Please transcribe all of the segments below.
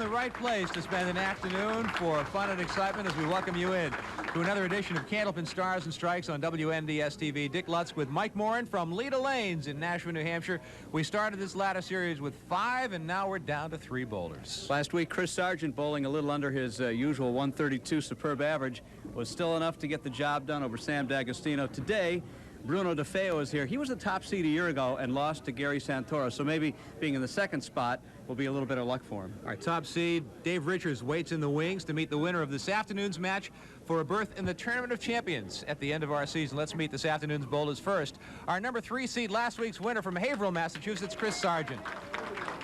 the right place to spend an afternoon for fun and excitement as we welcome you in to another edition of Candlepin Stars and Strikes on WNDS-TV. Dick Lutz with Mike Morin from Leda Lanes in Nashua, New Hampshire. We started this ladder series with 5, and now we're down to 3 bowlers. Last week, Chris Sargent, bowling a little under his usual 132 superb average, was still enough to get the job done over Sam D'Agostino. Today, Bruno Defeo is here. He was the top seed a year ago and lost to Gary Santoro, so maybe being in the second spot will be a little bit of luck for him. All right, top seed Dave Richards waits in the wings to meet the winner of this afternoon's match for a berth in the Tournament of Champions at the end of our season. Let's meet this afternoon's bowlers first. Our number 3 seed, last week's winner from Haverhill, Massachusetts, Chris Sargent.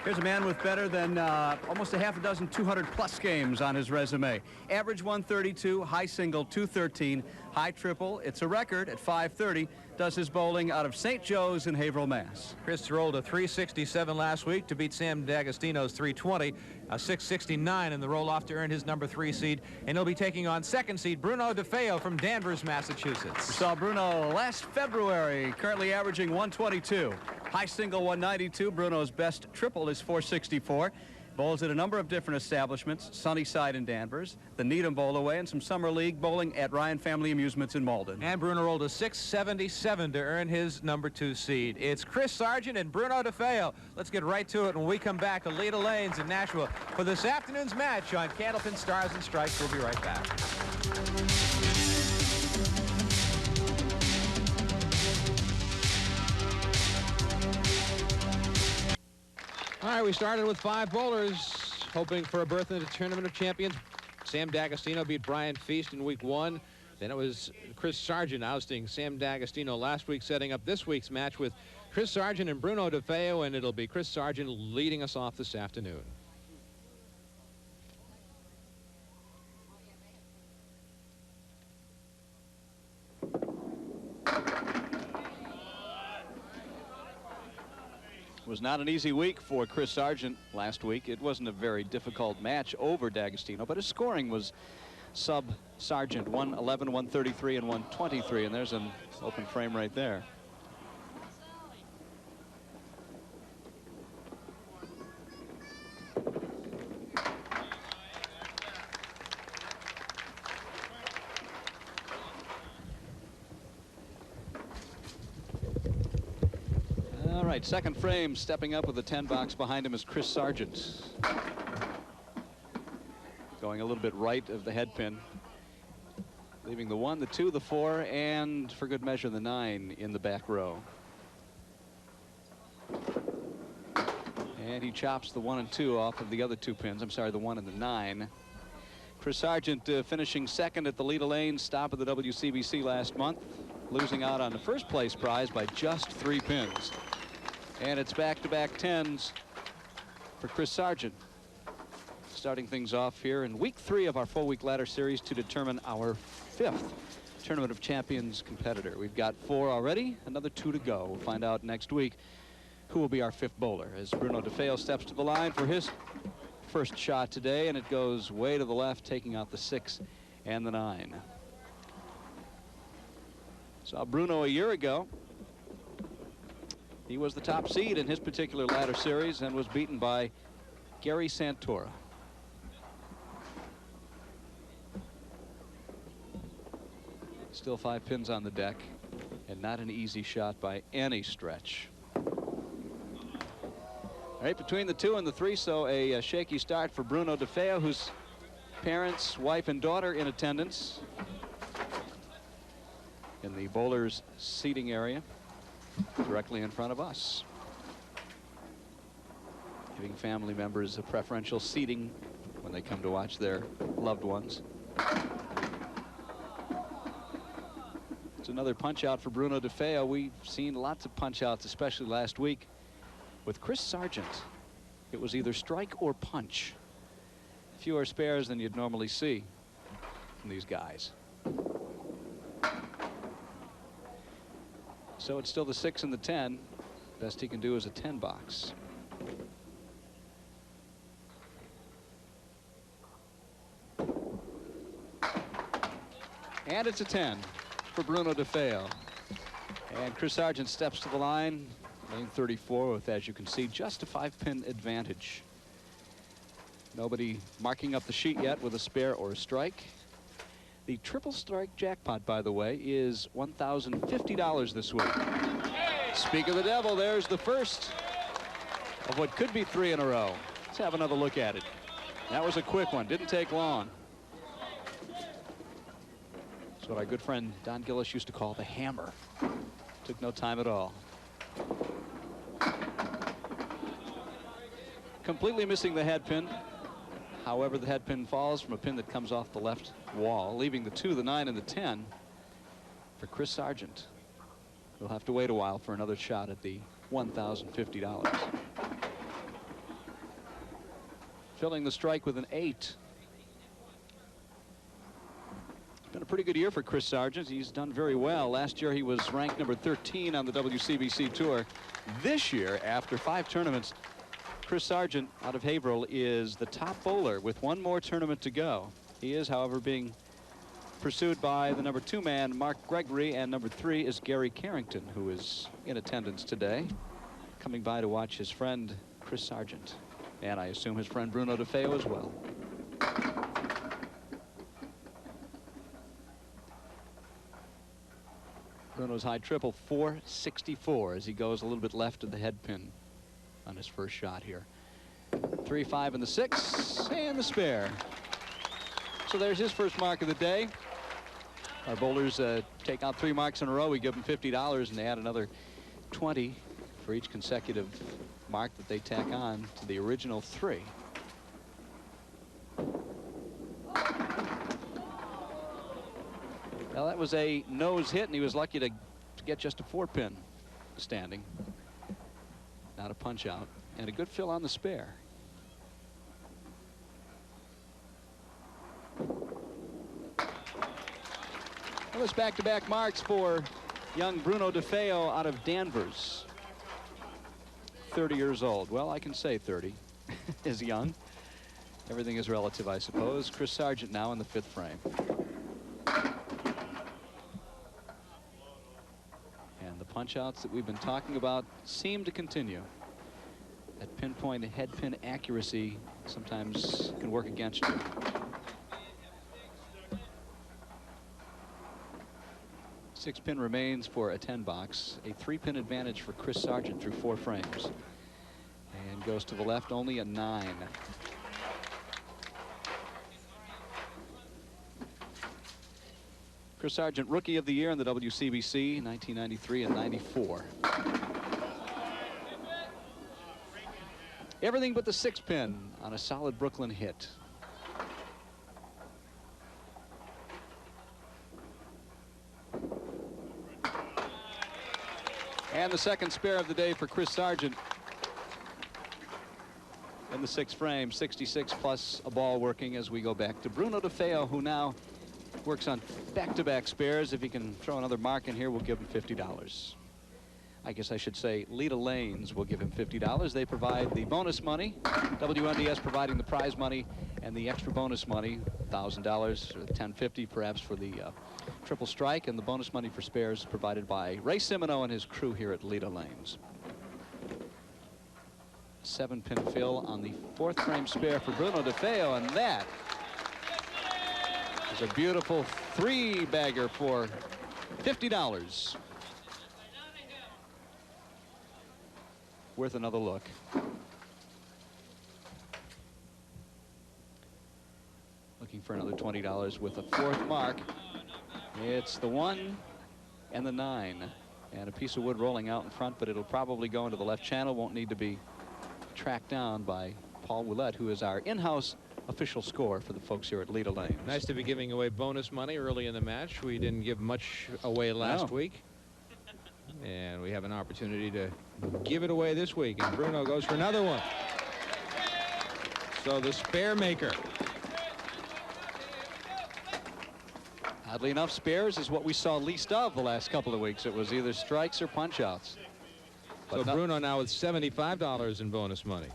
Here's a man with better than almost a half a dozen 200-plus games on his resume. Average 132, high single 213, high triple. It's a record at 530. Does his bowling out of St. Joe's in Haverhill, Mass. Chris rolled a 367 last week to beat Sam D'Agostino's 320, a 669 in the roll-off to earn his number 3 seed, and he'll be taking on second seed Bruno Defeo from Danvers, Massachusetts. We saw Bruno last February, currently averaging 122. High single 192. Bruno's best triple is 464. Bowls at a number of different establishments, Sunnyside in Danvers, the Needham Bowlaway, and some summer league bowling at Ryan Family Amusements in Malden. And Bruno rolled a 677 to earn his number 2 seed. It's Chris Sargent and Bruno Defeo. Let's get right to it when we come back to Leda Lanes in Nashua for this afternoon's match on Candlepin Stars and Strikes. We'll be right back. All right, we started with 5 bowlers, hoping for a berth in the Tournament of Champions. Sam D'Agostino beat Brian Feast in week 1. Then it was Chris Sargent ousting Sam D'Agostino last week, setting up this week's match with Chris Sargent and Bruno Defeo, and it'll be Chris Sargent leading us off this afternoon. It was not an easy week for Chris Sargent last week. It wasn't a very difficult match over D'Agostino, but his scoring was sub-Sargent, 111, 133, and 123, and there's an open frame right there. All right, second frame, stepping up with the 10 box behind him is Chris Sargent. Going a little bit right of the head pin. Leaving the 1, the 2, the 4, and for good measure, the 9 in the back row. And he chops the 1 and 2 off of the other 2 pins. I'm sorry, the 1 and the 9. Chris Sargent finishing second at the Leda Lanes stop of the WCBC last month, losing out on the first place prize by just 3 pins. And it's back-to-back 10s for Chris Sargent. Starting things off here in week 3 of our 4-week ladder series to determine our 5th Tournament of Champions competitor. We've got 4 already, another 2 to go. We'll find out next week who will be our 5th bowler as Bruno Defeo steps to the line for his first shot today, and it goes way to the left, taking out the 6 and the 9. Saw Bruno a year ago. He was the top seed in his particular ladder series and was beaten by Gary Santoro. Still 5 pins on the deck, and not an easy shot by any stretch. All right, between the 2 and the 3, so a shaky start for Bruno Defeo, whose parents, wife, and daughter in attendance in the bowlers' seating area directly in front of us, giving family members a preferential seating when they come to watch their loved ones. It's another punch out for Bruno Defeo. We've seen lots of punch outs, especially last week with Chris Sargent. It was either strike or punch. Fewer spares than you'd normally see from these guys. So it's still the 6 and the 10. Best he can do is a 10 box. And it's a 10 for Bruno Defeo. And Chris Sargent steps to the line, lane 34, with, as you can see, just a 5-pin advantage. Nobody marking up the sheet yet with a spare or a strike. The triple strike jackpot, by the way, is $1,050 this week. Speak of the devil, there's the first of what could be 3 in a row. Let's have another look at it. That was a quick one, didn't take long. That's what our good friend Don Gillis used to call the hammer. Took no time at all. Completely missing the head pin. However, the head pin falls from a pin that comes off the left wall, leaving the 2, the 9, and the 10 for Chris Sargent. We'll have to wait a while for another shot at the $1,050. Filling the strike with an 8. Been a pretty good year for Chris Sargent. He's done very well. Last year he was ranked number 13 on the WCBC Tour. This year, after 5 tournaments, Chris Sargent out of Haverhill is the top bowler with 1 more tournament to go. He is, however, being pursued by the number 2 man, Mark Gregory, and number 3 is Gary Carrington, who is in attendance today, coming by to watch his friend Chris Sargent, and I assume his friend Bruno Defeo as well. Bruno's high triple, 464, as he goes a little bit left of the head pin on his first shot here. 3, 5, and the 6, and the spare. So there's his first mark of the day. Our bowlers take out 3 marks in a row. We give them $50, and they add another 20 for each consecutive mark that they tack on to the original 3. Well, that was a nose hit, and he was lucky to get just a 4-pin standing. Not a punch out, and a good fill on the spare. Well, it's back-to-back marks for young Bruno Defeo out of Danvers. 30 years old. Well, I can say 30 is young. Everything is relative, I suppose. Chris Sargent now in the 5th frame. And the punch-outs that we've been talking about seem to continue. That pinpoint head pin accuracy sometimes can work against you. Six pin remains for a 10 box. A 3-pin advantage for Chris Sargent through 4 frames. And goes to the left, only a 9. Chris Sargent, Rookie of the Year in the WCBC, 1993 and 94. Everything but the 6-pin on a solid Brooklyn hit. And the second spare of the day for Chris Sargent in the 6th frame. 66 plus a ball working as we go back to Bruno Defeo, who now works on back-to-back spares. If he can throw another mark in here, we'll give him $50. I guess I should say Lita Lanes will give him $50. They provide the bonus money, WNDS providing the prize money and the extra bonus money, $1,000 or $10.50 perhaps for the triple strike, and the bonus money for spares provided by Ray Simino and his crew here at Lita Lanes. 7-pin fill on the 4th frame spare for Bruno Defeo, and that is a beautiful 3-bagger for $50. Worth another look. Looking for another $20 with a 4th mark. It's the 1 and the 9. And a piece of wood rolling out in front, but it'll probably go into the left channel. Won't need to be tracked down by Paul Willett, who is our in-house official score for the folks here at Lita Lanes. Nice to be giving away bonus money early in the match. We didn't give much away last week. And we have an opportunity to give it away this week. And Bruno goes for another one. So the spare maker. Oddly enough, spares is what we saw least of the last couple of weeks. It was either strikes or punch-outs. So Bruno now with $75 in bonus money.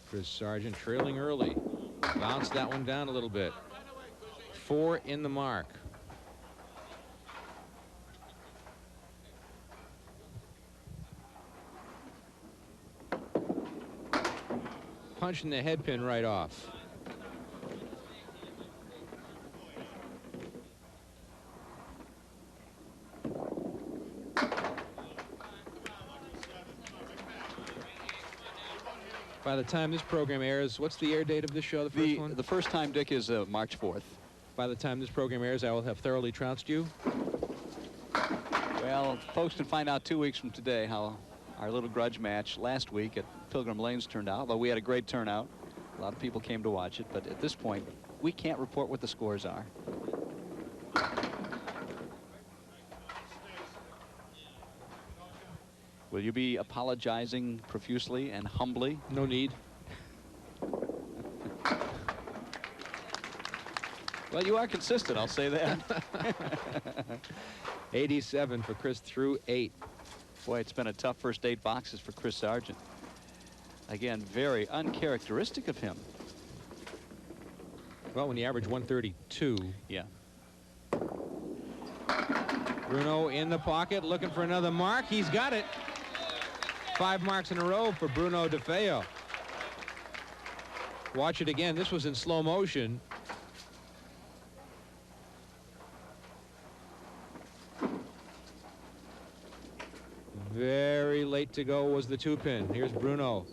Chris Sargent trailing early. Bounced that one down a little bit. 4 in the mark. punching the head pin right off. By the time this program airs, what's the air date of this show, the first one? The first time, Dick, is March 4th. By the time this program airs, I will have thoroughly trounced you? Well, folks can find out 2 weeks from today how our little grudge match last week at Pilgrim Lanes turned out. Although we had a great turnout. A lot of people came to watch it. But at this point, we can't report what the scores are. Will you be apologizing profusely and humbly? No need. Well, you are consistent, I'll say that. 87 for Chris through 8. Boy, it's been a tough first 8 boxes for Chris Sargent. Again, very uncharacteristic of him. Well, when you average 132. Yeah. Bruno in the pocket, looking for another mark. He's got it. 5 marks in a row for Bruno Defeo. Watch it again. This was in slow motion. Very late to go was the 2-pin. Here's Bruno.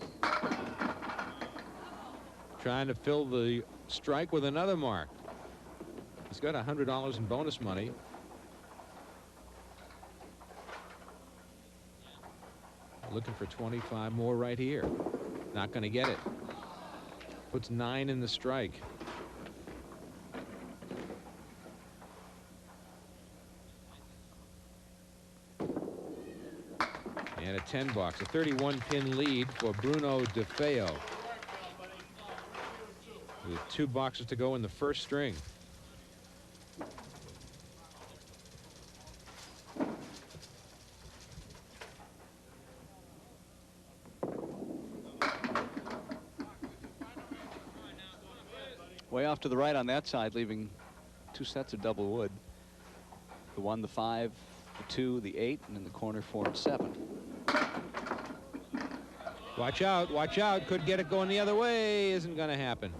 Trying to fill the strike with another mark. He's got $100 in bonus money. Looking for 25 more right here. Not going to get it. Puts 9 in the strike. And a 10 box, a 31-pin lead for Bruno Defeo. With 2 boxes to go in the first string. Way off to the right on that side, leaving 2 sets of double wood. The 1, the 5, the 2, the 8, and in the corner 4 and 7. Watch out, watch out. Could get it going the other way. Isn't going to happen.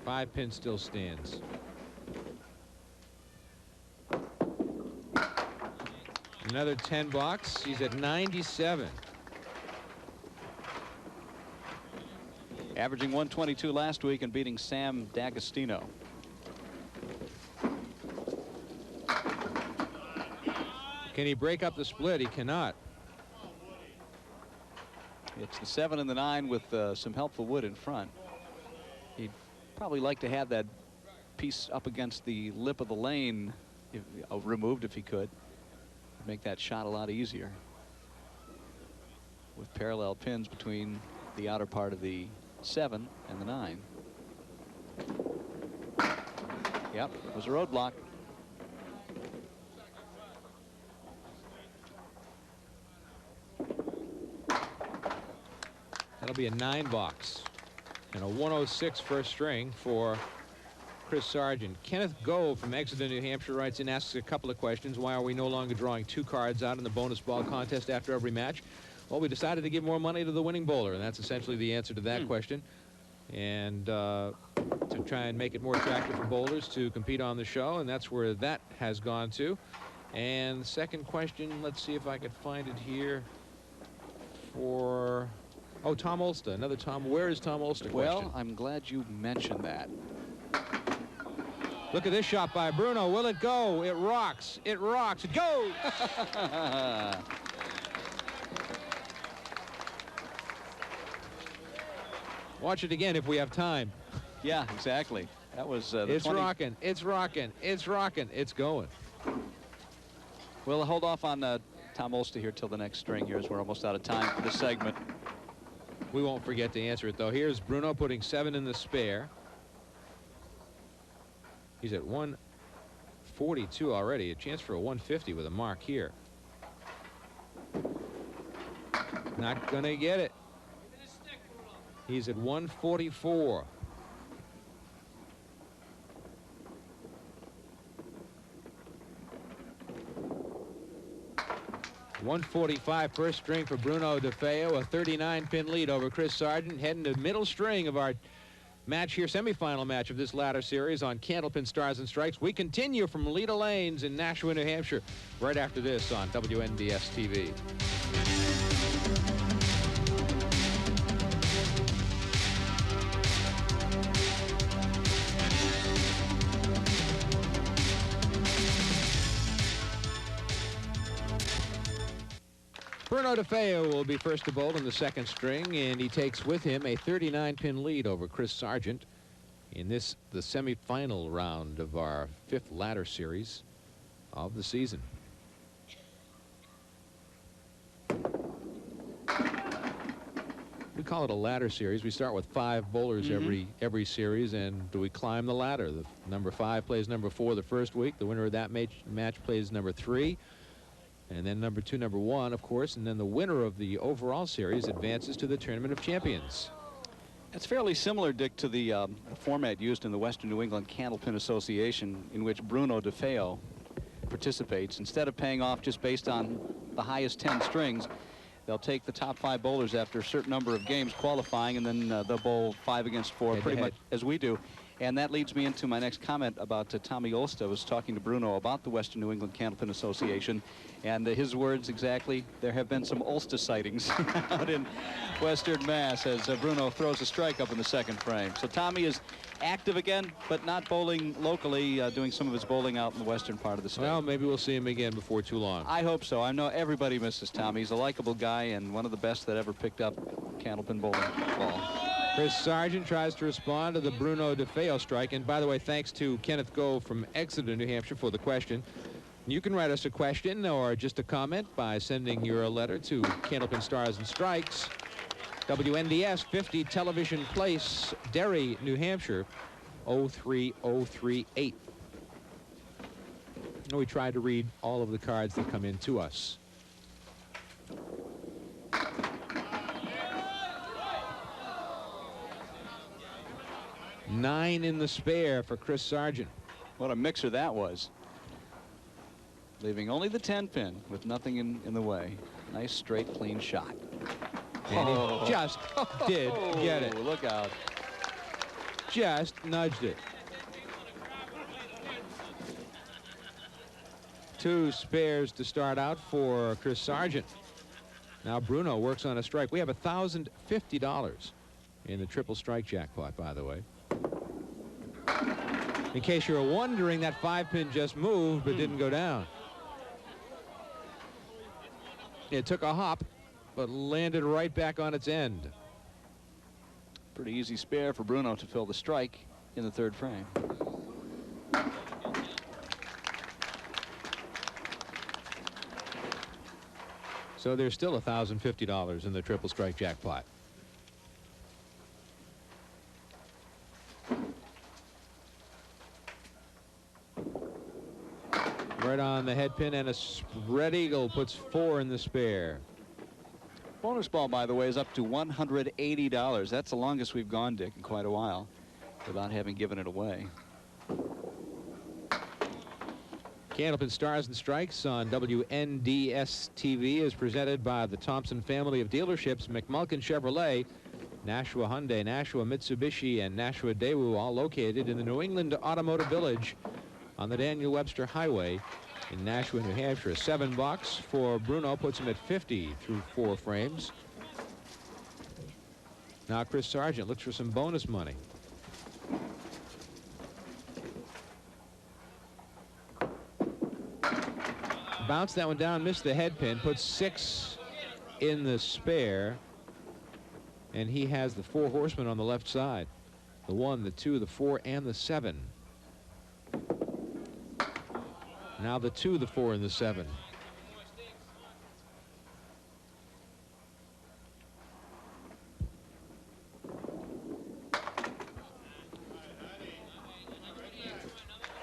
5-pin still stands. Another 10 box. He's at 97. Averaging 122 last week and beating Sam D'Agostino. Can he break up the split? He cannot. It's the 7 and the 9 with some helpful wood in front. He'd probably like to have that piece up against the lip of the lane removed if he could. Make that shot a lot easier. With parallel pins between the outer part of the 7 and the 9. Yep, it was a roadblock. That'll be a 9 box and a 106 first string for Chris Sargent. Kenneth Gove from Exeter, New Hampshire writes in, asks a couple of questions. Why are we no longer drawing 2 cards out in the bonus ball contest after every match? Well, we decided to give more money to the winning bowler, and that's essentially the answer to that question. And to try and make it more attractive for bowlers to compete on the show, and that's where that has gone to. And the second question, let's see if I could find it here for... Oh, Tom Ulster, another Tom. Where is Tom Ulster question? Well, I'm glad you mentioned that. Look at this shot by Bruno. Will it go? It rocks. It rocks. It goes. Watch it again if we have time. Yeah, exactly. That was the It's rocking. It's rocking. It's rocking. It's going. We'll hold off on Tom Ulster here till the next string here, as we're almost out of time for this segment. We won't forget to answer it, though. Here's Bruno putting 7 in the spare. He's at 142 already. A chance for a 150 with a mark here. Not going to get it. He's at 144. 145 first string for Bruno Defeo, a 39-pin lead over Chris Sargent, heading to middle string of our match here, semifinal match of this ladder series on Candlepin Stars and Strikes. We continue from Leda Lanes in Nashua, New Hampshire, right after this on WNDS TV. Bruno Defeo will be first to bowl in the second string, and he takes with him a 39-pin lead over Chris Sargent in this, the semifinal round of our 5th ladder series of the season. We call it a ladder series. We start with 5 bowlers every series, and we climb the ladder. The number 5 plays number 4 the first week. The winner of that match plays number 3. And then number 2, number 1, of course, and then the winner of the overall series advances to the Tournament of Champions. It's fairly similar, Dick, to the format used in the Western New England Candlepin Association, in which Bruno Defeo participates. Instead of paying off just based on the highest 10 strings, they'll take the top 5 bowlers after a certain number of games qualifying, and then they'll bowl 5 against 4, pretty much as we do. And that leads me into my next comment about Tommy Olst. I was talking to Bruno about the Western New England Candlepin Association, and his words exactly, there have been some Ulster sightings out in Western Mass as Bruno throws a strike up in the second frame. So Tommy is active again, but not bowling locally, doing some of his bowling out in the western part of the state. Well, maybe we'll see him again before too long. I hope so. I know everybody misses Tommy. He's a likable guy and one of the best that ever picked up Candlepin bowling ball. Chris Sargent tries to respond to the Bruno Defeo strike. And by the way, thanks to Kenneth Gove from Exeter, New Hampshire, for the question. You can write us a question or just a comment by sending your letter to Candlepin Stars and Strikes, WNDS 50 Television Place, Derry, New Hampshire, 03038. We tried to read all of the cards that come in to us. Nine in the spare for Chris Sargent. What a mixer that was. Leaving only the 10-pin with nothing in the way. Nice, straight, clean shot. And he just did get it. Look out. Just nudged it. 2 spares to start out for Chris Sargent. Now Bruno works on a strike. We have $1,050 in the triple strike jackpot, by the way. In case you're wondering, that 5-pin just moved but didn't go down. It took a hop but landed right back on its end. Pretty easy spare for Bruno to fill the strike in the 3rd frame. So there's still $1,050 in the triple strike jackpot. Right on the head pin, and a spread eagle puts 4 in the spare. Bonus ball, by the way, is up to $180. That's the longest we've gone, Dick, in quite a while without having given it away. Candlepin Stars and Strikes on WNDS TV is presented by the Thompson family of dealerships, McMulkin Chevrolet, Nashua Hyundai, Nashua Mitsubishi, and Nashua Daewoo, all located in the New England Automotive Village on the Daniel Webster Highway in Nashua, New Hampshire. $7 for Bruno puts him at 50 through 4 frames. Now Chris Sargent looks for some bonus money. Bounced that one down, missed the head pin, puts 6 in the spare, and he has the 4 horsemen on the left side. The 1, the 2, the 4, and the 7. Now the 2, the 4, and the 7.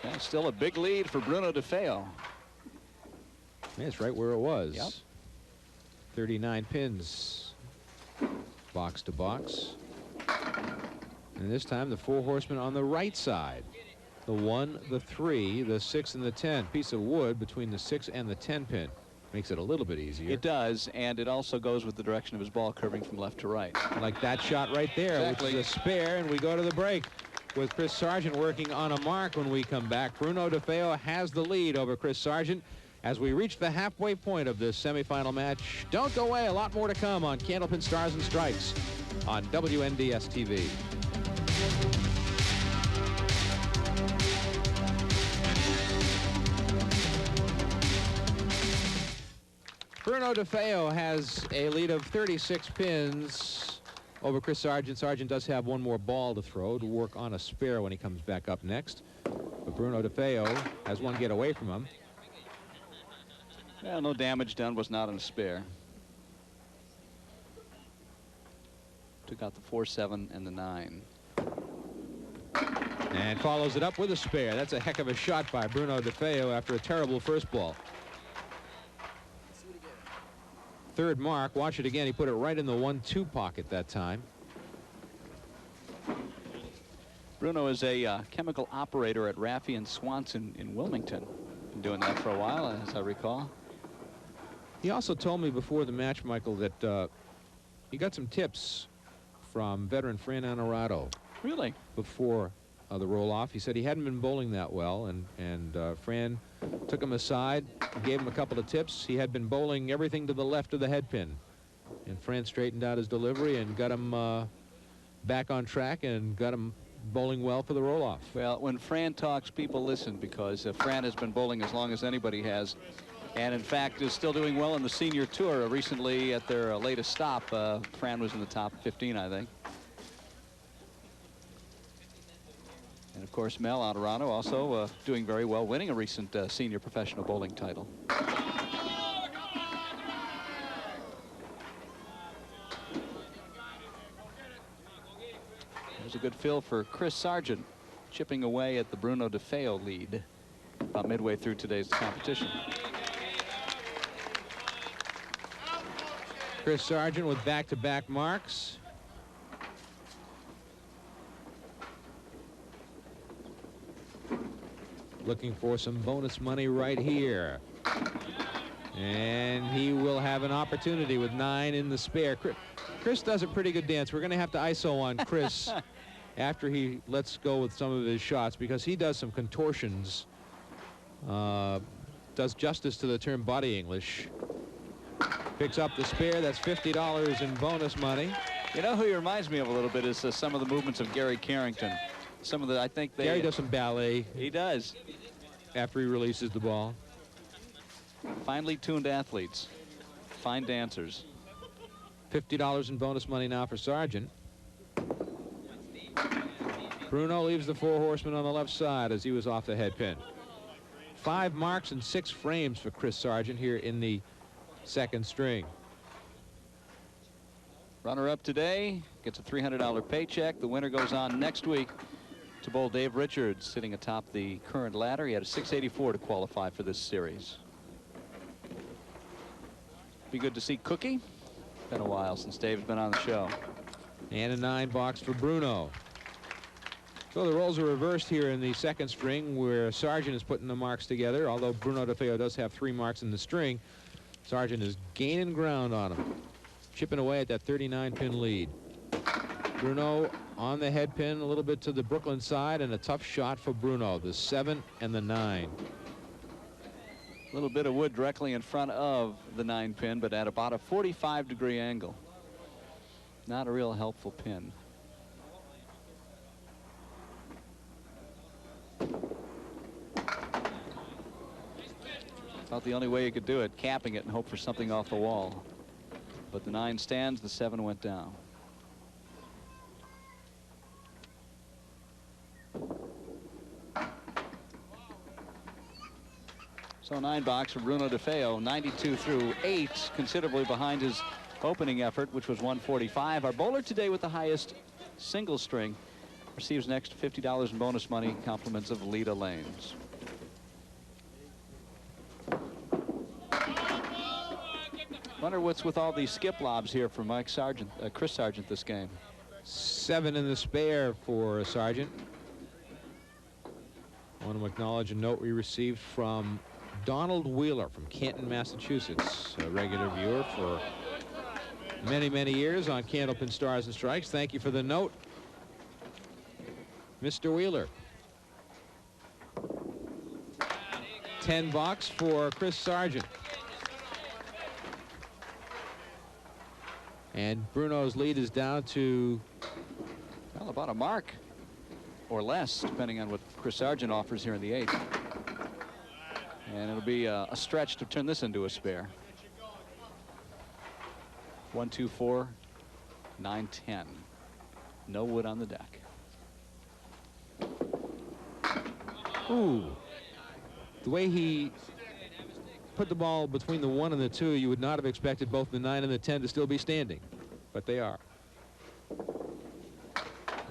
That's still a big lead for Bruno Defeo. Yeah, it's right where it was. Yep. 39 pins, box to box. And this time the 4 horsemen on the right side. The 1, the 3, the 6, and the 10. Piece of wood between the 6 and the 10 pin. Makes it a little bit easier. It does, and it also goes with the direction of his ball curving from left to right. Like that shot right there, Exactly. which is a spare, and we go to the break with Chris Sargent working on a mark. When we come back, Bruno Defeo has the lead over Chris Sargent as we reach the halfway point of this semifinal match. Don't go away. A lot more to come on Candlepin Stars and Strikes on WNDS TV. Bruno Defeo has a lead of 36 pins over Chris Sargent. Sargent does have one more ball to throw to work on a spare when he comes back up next. But Bruno Defeo has one get away from him. Well, no damage done, was not on a spare. Took out the 4-7 and the 9. And follows it up with a spare. That's a heck of a shot by Bruno Defeo after a terrible first ball. Third mark. Watch it again. He put it right in the 1-2 pocket that time. Bruno is a chemical operator at Raffy and Swanson in Wilmington. Been doing that for a while, as I recall. He also told me before the match, Michael, that he got some tips from veteran Fran Honorado. Really? Before the roll-off. He said he hadn't been bowling that well, and Fran took him aside, gave him a couple of tips. He had been bowling everything to the left of the head pin, and Fran straightened out his delivery and got him back on track and got him bowling well for the roll-off. Well, when Fran talks, people listen, because Fran has been bowling as long as anybody has, and in fact is still doing well in the senior tour. Recently at their latest stop, Fran was in the top 15, I think. And of course, Mel Honorado also doing very well, winning a recent senior professional bowling title. There's a good fill for Chris Sargent, chipping away at the Bruno Defeo lead about midway through today's competition. Chris Sargent with back-to-back marks. Looking for some bonus money right here. And he will have an opportunity with 9 in the spare. Chris does a pretty good dance. We're going to have to ISO on Chris after he lets go with some of his shots, because he does some contortions. Does justice to the term body English. Picks up the spare. That's $50 in bonus money. You know who he reminds me of a little bit is some of the movements of Gary Carrington. Some of the, I think Gary does some ballet. He does. After he releases the ball. Finely tuned athletes. Fine dancers. $50 in bonus money now for Sargent. Bruno leaves the 4 horsemen on the left side as he was off the head pin. 5 marks and 6 frames for Chris Sargent here in the second string. Runner-up today gets a $300 paycheck. The winner goes on next week to bowl Dave Richards, sitting atop the current ladder. He had a 684 to qualify for this series. Be good to see Cookie. Been a while since Dave's been on the show. And a 9 box for Bruno. So the roles are reversed here in the second string, where Sargent is putting the marks together. Although Bruno Defeo does have 3 marks in the string, Sargent is gaining ground on him, chipping away at that 39-pin lead. Bruno on the head pin, a little bit to the Brooklyn side, and a tough shot for Bruno, the 7 and the 9. A little bit of wood directly in front of the 9-pin, but at about a 45-degree angle. Not a real helpful pin. About the only way you could do it, capping it and hope for something off the wall. But the 9 stands, the 7 went down. So 9 box for Bruno Defeo, 92 through 8, considerably behind his opening effort, which was 145. Our bowler today with the highest single string receives next $50 in bonus money, compliments of Lita Lanes. Wonder what's with all these skip lobs here for Chris Sargent this game. 7 in the spare for Sargent. I want to acknowledge a note we received from Donald Wheeler from Canton, Massachusetts, a regular viewer for many, many years on Candlepin Stars and Strikes. Thank you for the note, Mr. Wheeler. $10 for Chris Sargent. And Bruno's lead is down to, well, about a mark or less, depending on what Chris Sargent offers here in the 8th. And it'll be a stretch to turn this into a spare. 1, 2, 4, 9, 10. No wood on the deck. ooh, the way he put the ball between the 1 and the 2, you would not have expected both the 9 and the 10 to still be standing, but they are.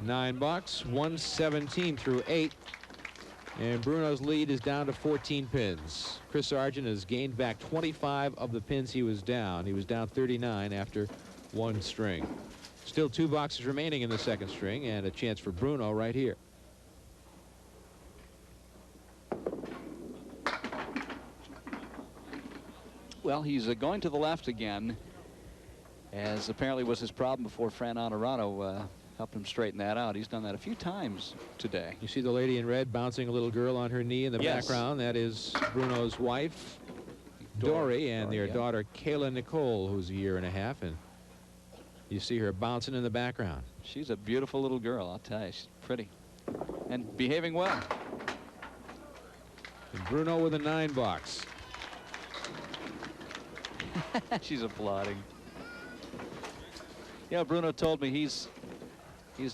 $9, 117 through 8. And Bruno's lead is down to 14 pins. Chris Sargent has gained back 25 of the pins he was down. He was down 39 after 1 string. Still 2 boxes remaining in the 2nd string, and a chance for Bruno right here. Well, he's going to the left again, as apparently was his problem before Fran Honorado helped him straighten that out. He's done that a few times today. You see the lady in red bouncing a little girl on her knee in the Yes. background. That is Bruno's wife, Dory, and their daughter, Kayla Nicole, who's a year and a half. And you see her bouncing in the background. She's a beautiful little girl, I'll tell you. She's pretty and behaving well. And Bruno with a $9. She's applauding. Yeah, Bruno told me he's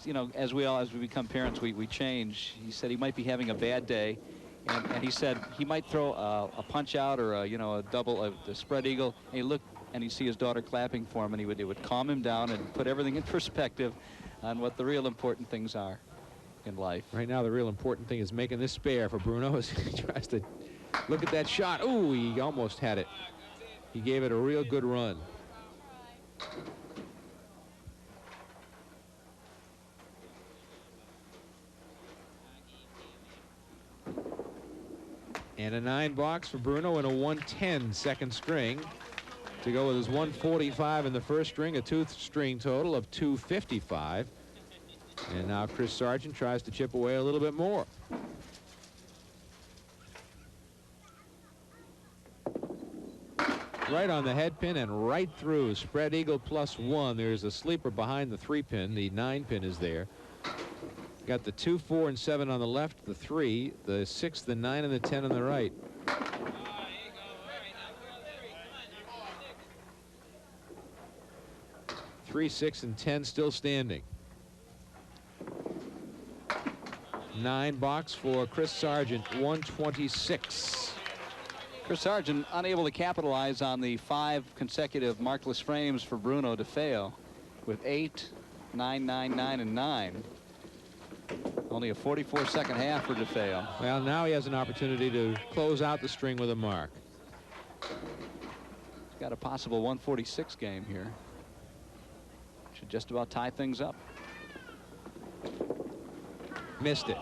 you know, as we become parents, we change. He said he might be having a bad day, and he said he might throw a punch out or a double, a spread eagle, and he looked and he'd see his daughter clapping for him, and it would calm him down and put everything in perspective on what the real important things are in life. Right now, the real important thing is making this spare for Bruno as he tries to look at that shot. Ooh, he almost had it. He gave it a real good run. And a $9 for Bruno and a 110 second string to go with his 145 in the first string, a 2-string total of 255. And now Chris Sargent tries to chip away a little bit more. Right on the head pin and right through. Spread eagle +1. There's a sleeper behind the 3-pin. The 9-pin is there. Got the 2, 4, and 7 on the left, the 3, the 6, the 9, and the 10 on the right. Three, 6, and 10 still standing. $9 for Chris Sargent, 126. Chris Sargent unable to capitalize on the 5 consecutive markless frames for Bruno Defeo with 8, 9, 9, 9, and 9. Only a 44-second half for Defeo. Well, now he has an opportunity to close out the string with a mark. He's got a possible 146 game here. Should just about tie things up. Missed it.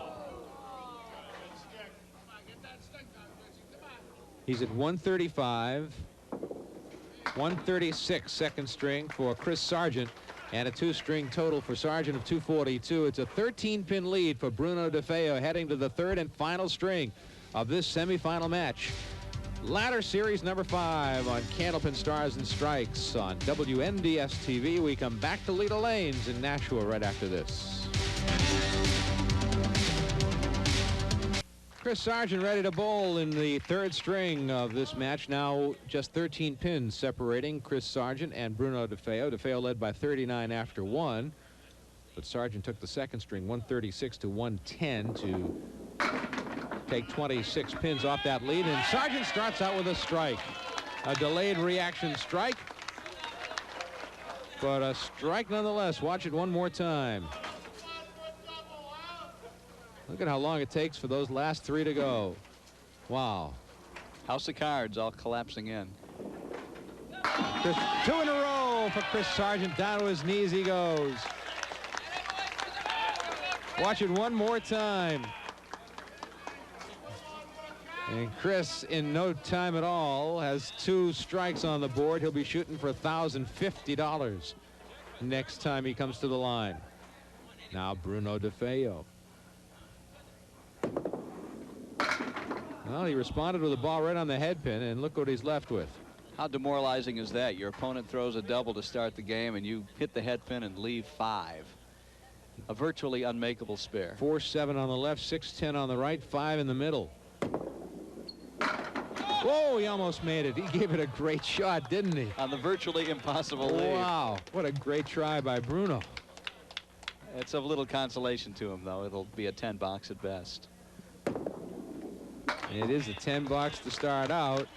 He's at 135. 136 second string for Chris Sargent, and a 2-string total for Sargent of 242. It's a 13-pin lead for Bruno Defeo heading to the 3rd and final string of this semifinal match. Ladder Series number 5 on Candlepin Stars and Strikes on WNDS TV. We come back to Leda Lanes in Nashua right after this. Chris Sargent ready to bowl in the 3rd string of this match. Now just 13 pins separating Chris Sargent and Bruno Defeo. Defeo led by 39 after 1. But Sargent took the 2nd string, 136 to 110, to take 26 pins off that lead. And Sargent starts out with a strike. A delayed reaction strike. But a strike nonetheless. Watch it one more time. Look at how long it takes for those last 3 to go. Wow. House of cards all collapsing in. 2 in a row for Chris Sargent. Down to his knees he goes. Watch it one more time. And Chris, in no time at all, has 2 strikes on the board. He'll be shooting for $1,050 next time he comes to the line. Now Bruno Defeo. Well, he responded with a ball right on the head pin, and look what he's left with. How demoralizing is that? Your opponent throws a double to start the game, and you hit the head pin and leave 5. A virtually unmakeable spare. 4-7 on the left, 6-10 on the right, 5 in the middle. Whoa, he almost made it. He gave it a great shot, didn't he? On the virtually impossible lead. Wow, what a great try by Bruno. It's of little consolation to him, though. It'll be a 10 box at best. It is a 10 box to start out.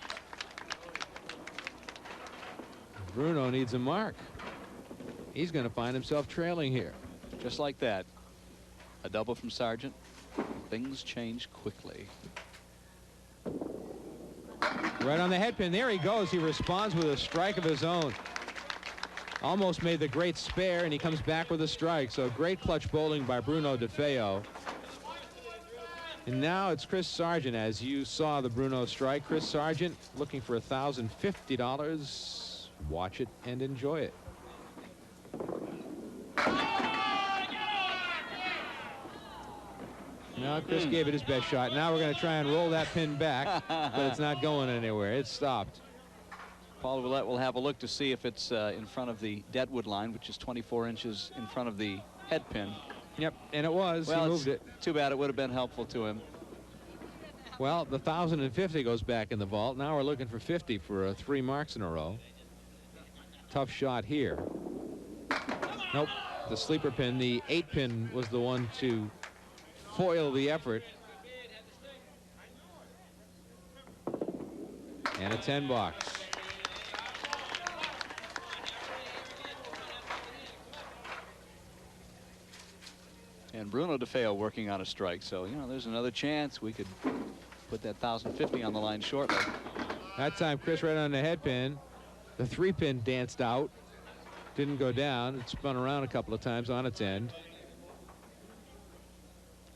Bruno needs a mark. He's going to find himself trailing here. Just like that. A double from Sargent. Things change quickly. Right on the head pin. There he goes. He responds with a strike of his own. Almost made the great spare, and he comes back with a strike. So great clutch bowling by Bruno Defeo. And now it's Chris Sargent. As you saw the Bruno strike, Chris Sargent looking for $1,050. Watch it and enjoy it. Now Chris gave it his best shot. Now we're going to try and roll that pin back, but it's not going anywhere. It's stopped. Paul Ouellette will have a look to see if it's in front of the deadwood line, which is 24 inches in front of the head pin. Yep, and it was. Well, he moved it. Too bad. It would have been helpful to him. Well, the 1,050 goes back in the vault. Now we're looking for 50 for 3 marks in a row. Tough shot here. Nope. The sleeper pin, the 8 pin, was the one to foil the effort. And a 10 box. And Bruno Defeo working on a strike. So, you know, there's another chance we could put that 1,050 on the line shortly. That time, Chris right on the head pin. The 3 pin danced out. Didn't go down. It spun around a couple of times on its end.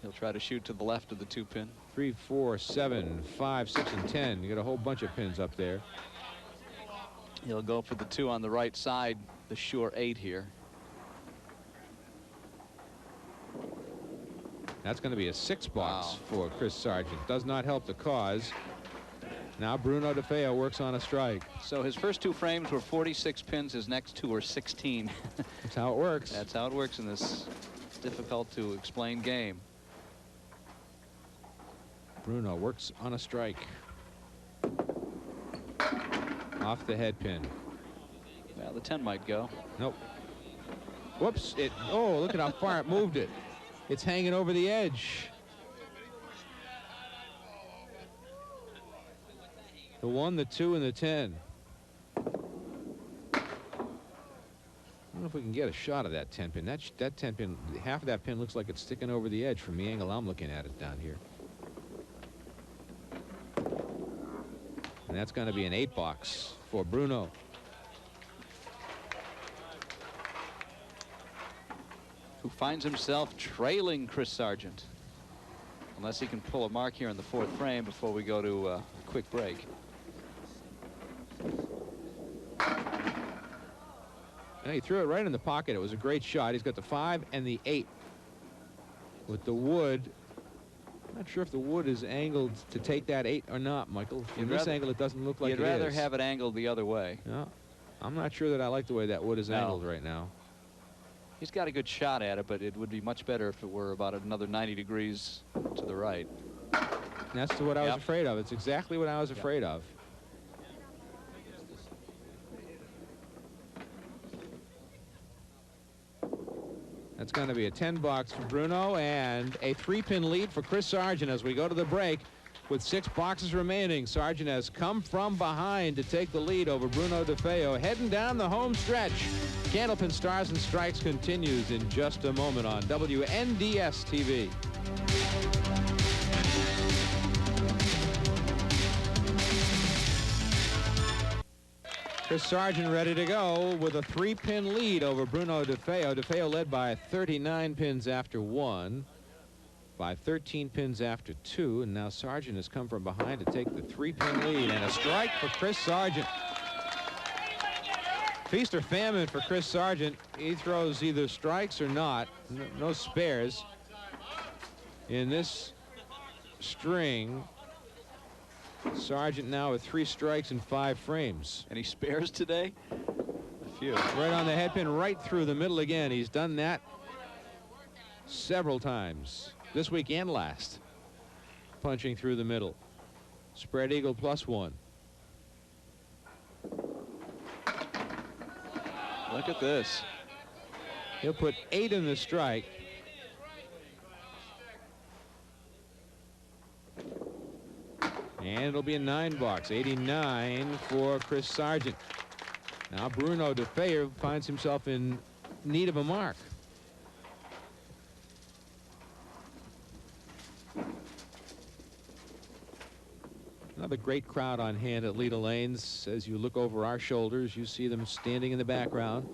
He'll try to shoot to the left of the 2 pin. 3, 4, 7, 5, 6, and 10. You got a whole bunch of pins up there. He'll go for the 2 on the right side, the sure 8 here. That's going to be a 6 box for Chris Sargent. Does not help the cause. Now Bruno Defeo works on a strike. So his first 2 frames were 46 pins. His next 2 were 16. That's how it works. That's how it works in this difficult to explain game. Bruno works on a strike. Off the head pin. Well, the 10 might go. Nope. Whoops. Oh, look at how far it moved it. It's hanging over the edge. The 1, the 2, and the 10. I don't know if we can get a shot of that 10 pin. That 10 pin, half of that pin looks like it's sticking over the edge from the angle I'm looking at it down here. And that's going to be an 8 box for Bruno. Who finds himself trailing Chris Sargent. Unless he can pull a mark here in the 4th frame before we go to a quick break. And he threw it right in the pocket. It was a great shot. He's got the 5 and the 8. With the wood. I'm not sure if the wood is angled to take that 8 or not, Michael. From this angle, it doesn't look like it is. You'd rather have it angled the other way. No, I'm not sure that I like the way that wood is angled right now. He's got a good shot at it, but it would be much better if it were about another 90 degrees to the right. And that's what I was afraid of. It's exactly what I was afraid of. That's going to be a 10 box for Bruno and a 3-pin lead for Chris Sargent as we go to the break. With 6 boxes remaining, Sargent has come from behind to take the lead over Bruno Defeo, heading down the home stretch. Candlepin Stars and Strikes continues in just a moment on WNDS TV. Chris Sargent ready to go with a 3-pin lead over Bruno Defeo. Defeo led by 39 pins after 1. by 13 pins after 2, and now Sargent has come from behind to take the 3-pin lead, and a strike for Chris Sargent. Feast or famine for Chris Sargent. He throws either strikes or not. No spares in this string. Sargent now with 3 strikes and 5 frames. Any spares today? A few. Right on the head pin, right through the middle again. He's done that several times this week and last. Punching through the middle. Spread eagle +1. Look at this. He'll put 8 in the strike. And it'll be a 9 box. 89 for Chris Sargent. Now Bruno Defeo finds himself in need of a mark. Another great crowd on hand at Leda Lanes. As you look over our shoulders, you see them standing in the background.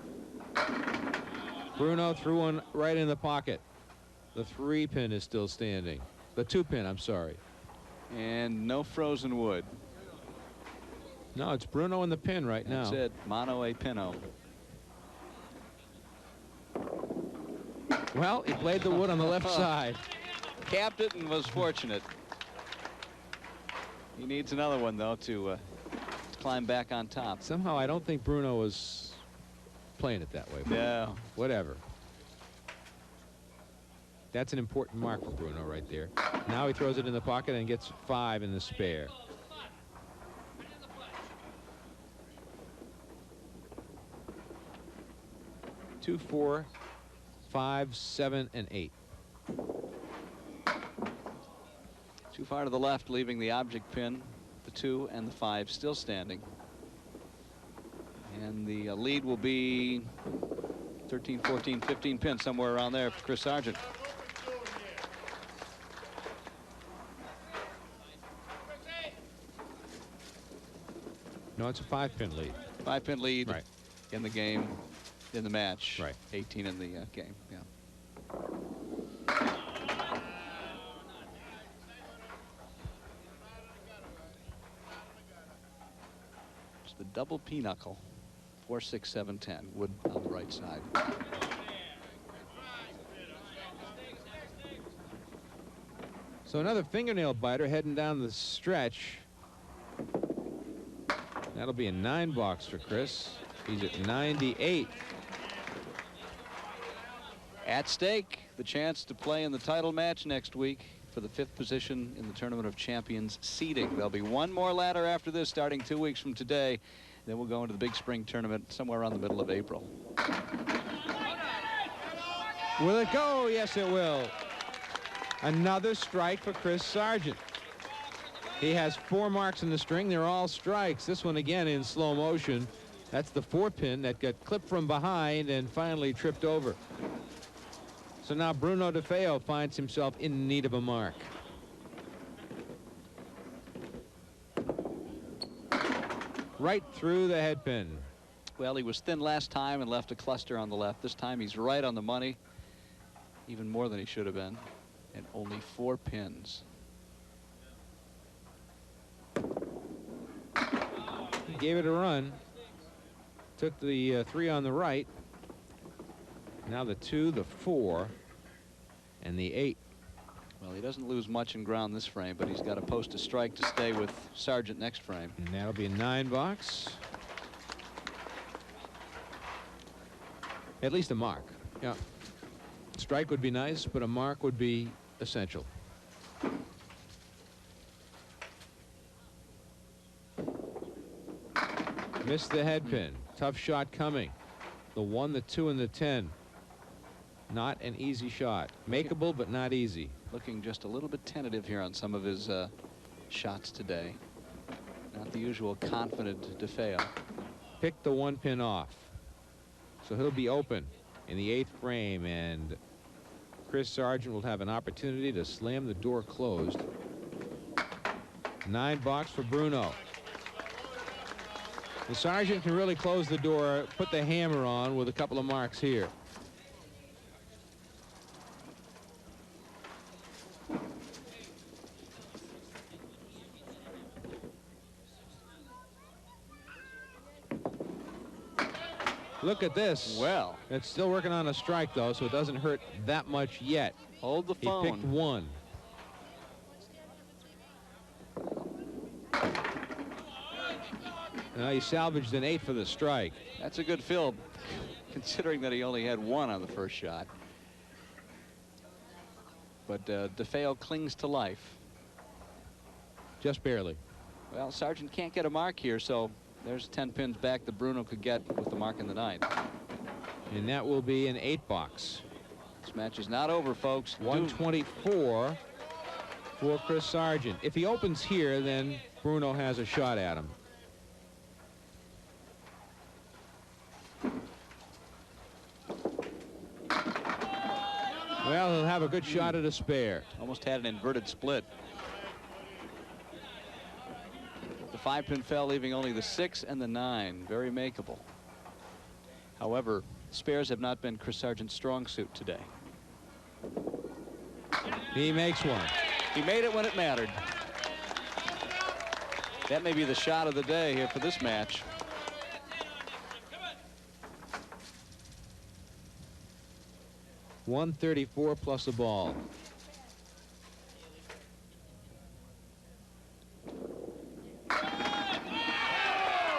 Bruno threw one right in the pocket. The 3-pin is still standing. The 2-pin, I'm sorry. And no frozen wood. No, it's Bruno in the pin right now. That's it. Mono a pino. Well, he played the wood on the left side. Capped it and was fortunate. He needs another one, though, to climb back on top. Somehow, I don't think Bruno was playing it that way. No. Whatever. That's an important mark for Bruno right there. Now he throws it in the pocket and gets 5 in the spare. Two, 4, 5, 7, and 8. Too far to the left, leaving the object pin, the 2 and the 5 still standing. And the lead will be 13, 14, 15 pins, somewhere around there for Chris Sargent. No, it's a 5-pin lead. 5-pin lead Right. in the game, in the match. Right. 18 in the game. Yeah. It's the double pinochle. 4, 6, 7, 10. Wood on the right side. So another fingernail biter heading down the stretch. That'll be a 9 box for Chris. He's at 98. At stake, the chance to play in the title match next week for the 5th position in the Tournament of Champions seeding. There'll be one more ladder after this, starting 2 weeks from today. Then we'll go into the big spring tournament somewhere around the middle of April. Will it go? Yes, it will. Another strike for Chris Sargent. He has 4 marks in the string. They're all strikes. This one again in slow motion. That's the 4-pin that got clipped from behind and finally tripped over. So now Bruno Defeo finds himself in need of a mark. Right through the head pin. Well, he was thin last time and left a cluster on the left. This time he's right on the money, even more than he should have been, and only 4 pins. He gave it a run. Took the 3 on the right. Now the 2, the 4, and the 8. Well, he doesn't lose much in ground this frame, but he's got to post a strike to stay with Sargent next frame. And that'll be a 9 box. At least a mark. Yeah. Strike would be nice, but a mark would be essential. Missed the head pin. Tough shot coming. The 1, the 2, and the 10. Not an easy shot. Makeable, but not easy. Looking just a little bit tentative here on some of his shots today. Not the usual confident Defeo. Picked the 1 pin off. So he'll be open in the 8th frame, and Chris Sargent will have an opportunity to slam the door closed. 9 box for Bruno. The Sargent can really close the door, put the hammer on with a couple of marks here. Look at this. Well. It's still working on a strike, though, so it doesn't hurt that much yet. Hold the phone. He picked one. Now he salvaged an 8 for the strike. That's a good fill, considering that he only had 1 on the first shot. But Defeo clings to life. Just barely. Well, Sargent can't get a mark here, so there's 10 pins back that Bruno could get with the mark in the 9th. And that will be an 8 box. This match is not over, folks. 124 for Chris Sargent. If he opens here, then Bruno has a shot at him. Well, he'll have a good shot at a spare. Almost had an inverted split. The 5-pin fell, leaving only the 6 and the 9. Very makeable. However, spares have not been Chris Sargent's strong suit today. He makes one. He made it when it mattered. That may be the shot of the day here for this match. $134 plus a ball.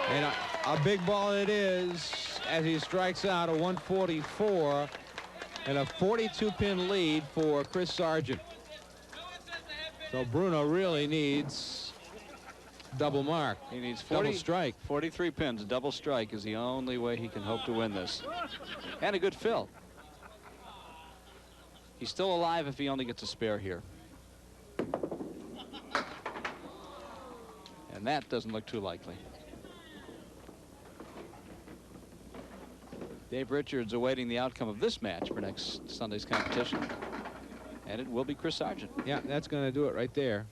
And a big ball it is as he strikes out a 144 and a 42-pin lead for Chris Sargent. So Bruno really needs double mark. He needs double strike. 43 pins. A double strike is the only way he can hope to win this. And a good fill. He's still alive if he only gets a spare here. And that doesn't look too likely. Dave Richards awaiting the outcome of this match for next Sunday's competition. And it will be Chris Sargent. Yeah, that's going to do it right there.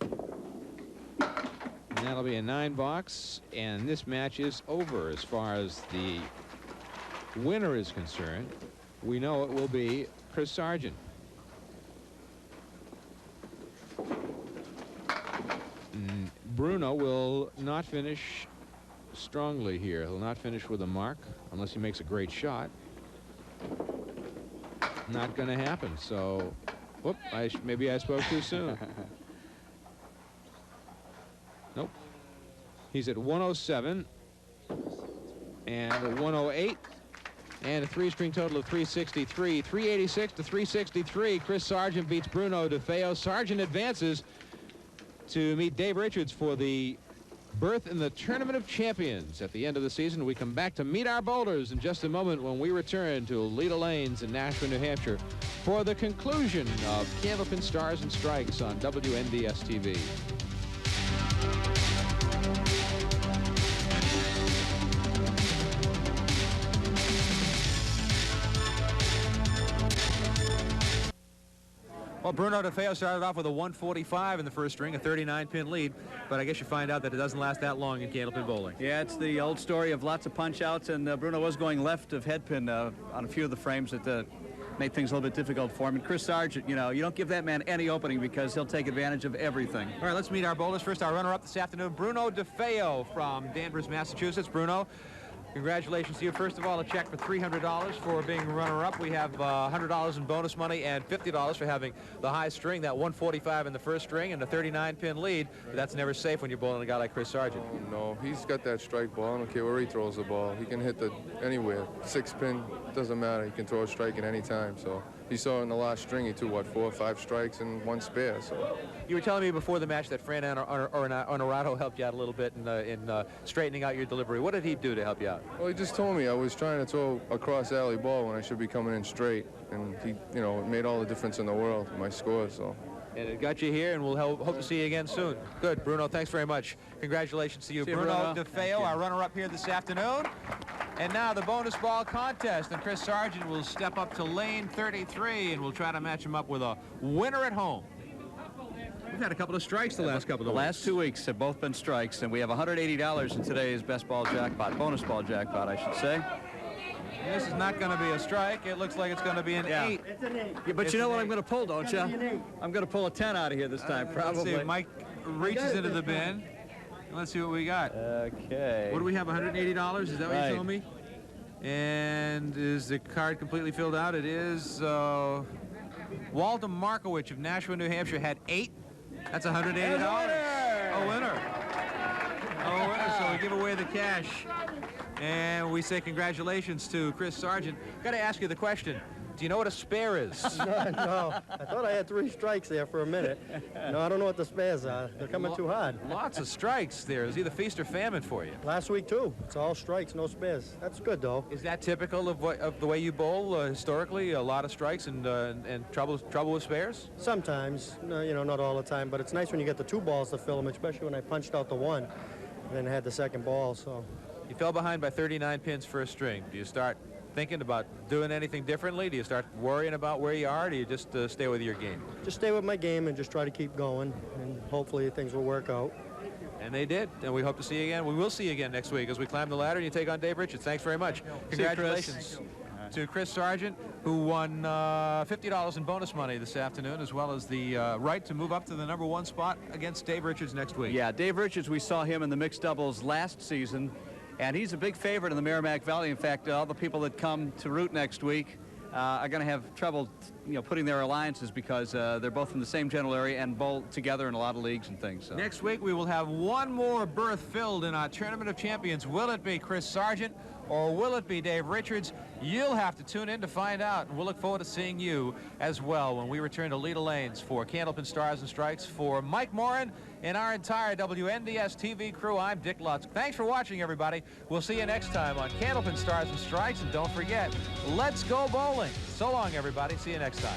And that'll be a 9 box. And this match is over as far as the winner is concerned. We know it will be Chris Sargent. Bruno will not finish strongly here. He'll not finish with a mark unless he makes a great shot. Not going to happen. So, whoop, maybe I spoke too soon. Nope. He's at 107 and a 108 and a 3-string total of 363. 386 to 363. Chris Sargent beats Bruno Defeo. Sargent advances to meet Dave Richards for the berth in the Tournament of Champions at the end of the season. We come back to meet our bowlers in just a moment when we return to Leda Lanes in Nashville, New Hampshire for the conclusion of Candlepin Stars and Strikes on WNDS TV. Well, Bruno Defeo started off with a 145 in the first string, a 39-pin lead, but I guess you find out that it doesn't last that long in Candlepin bowling. Yeah, it's the old story of lots of punch-outs, and Bruno was going left of headpin on a few of the frames that made things a little bit difficult for him. And Chris Sargent, you know, you don't give that man any opening because he'll take advantage of everything. All right, let's meet our bowlers. First, our runner-up this afternoon, Bruno Defeo from Danvers, Massachusetts. Bruno, congratulations to you. First of all, a check for $300 for being runner-up. We have $100 in bonus money and $50 for having the high string, that 145 in the first string and a 39-pin lead. But that's never safe when you're bowling a guy like Chris Sargent. No, he's got that strike ball. I don't care where he throws the ball. He can hit anywhere. 6-pin, doesn't matter. He can throw a strike at any time. So you saw in the last string, he threw, what, 4 or 5 strikes and 1 spare. So you were telling me before the match that Fran Honorado helped you out a little bit in straightening out your delivery. What did he do to help you out? Well, he just told me I was trying to throw a cross-alley ball when I should be coming in straight, and he, you know, it made all the difference in the world in my score. So. And it got you here, and we'll hope to see you again soon. Good, Bruno. Thanks very much. Congratulations to you, Bruno Defeo, our runner-up here this afternoon. And now the bonus ball contest, and Chris Sargent will step up to lane 33, and we'll try to match him up with a winner at home. We've had a couple of strikes the last couple of weeks. The last 2 weeks have both been strikes, and we have $180 in today's best ball jackpot, bonus ball jackpot, I should say. This is not going to be a strike. It looks like it's going to be an 8. It's an 8. Yeah, but you know what I'm going to pull, don't you? I'm going to pull a 10 out of here this time, probably. Let's see, Mike reaches into the bin. Let's see what we got. Okay. What do we have, $180? Is that what Right. you told me? And is the card completely filled out? It is. Walter Markowitz of Nashua, New Hampshire had 8. That's $180. A winner. A winner, so we give away the cash. And we say congratulations to Chris Sargent. Got to ask you the question. Do you know what a spare is? No, I thought I had 3 strikes there for a minute. No, I don't know what the spares are. They're coming too hard. Lots of strikes there. It's either feast or famine for you. Last week, too. It's all strikes, no spares. That's good, though. Is that typical of the way you bowl historically? A lot of strikes and trouble with spares? Sometimes, no, you know, not all the time, but it's nice when you get the 2 balls to fill them, especially when I punched out the 1 and then had the 2nd ball, so. You fell behind by 39 pins for a string. Do you start thinking about doing anything differently? Do you start worrying about where you are? Or do you just stay with your game? Just stay with my game and just try to keep going, and hopefully things will work out. And they did, and we hope to see you again. We will see you again next week as we climb the ladder and you take on Dave Richards. Thanks very much. Congratulations to Chris Sargent, who won $50 in bonus money this afternoon, as well as the right to move up to the #1 spot against Dave Richards next week. Yeah, Dave Richards, we saw him in the mixed doubles last season, and he's a big favorite in the Merrimack Valley. In fact, all the people that come to root next week are going to have trouble, you know, putting their alliances because they're both from the same general area and bowl together in a lot of leagues and things. So. Next week, we will have one more berth filled in our Tournament of Champions. Will it be Chris Sargent or will it be Dave Richards? You'll have to tune in to find out, and we'll look forward to seeing you as well when we return to Leda Lanes. For Candlepin Stars and Strikes, for Mike Morin and our entire WNDS TV crew, I'm Dick Lutz. Thanks for watching, everybody. We'll see you next time on Candlepin Stars and Strikes, and don't forget, let's go bowling. So long, everybody. See you next time.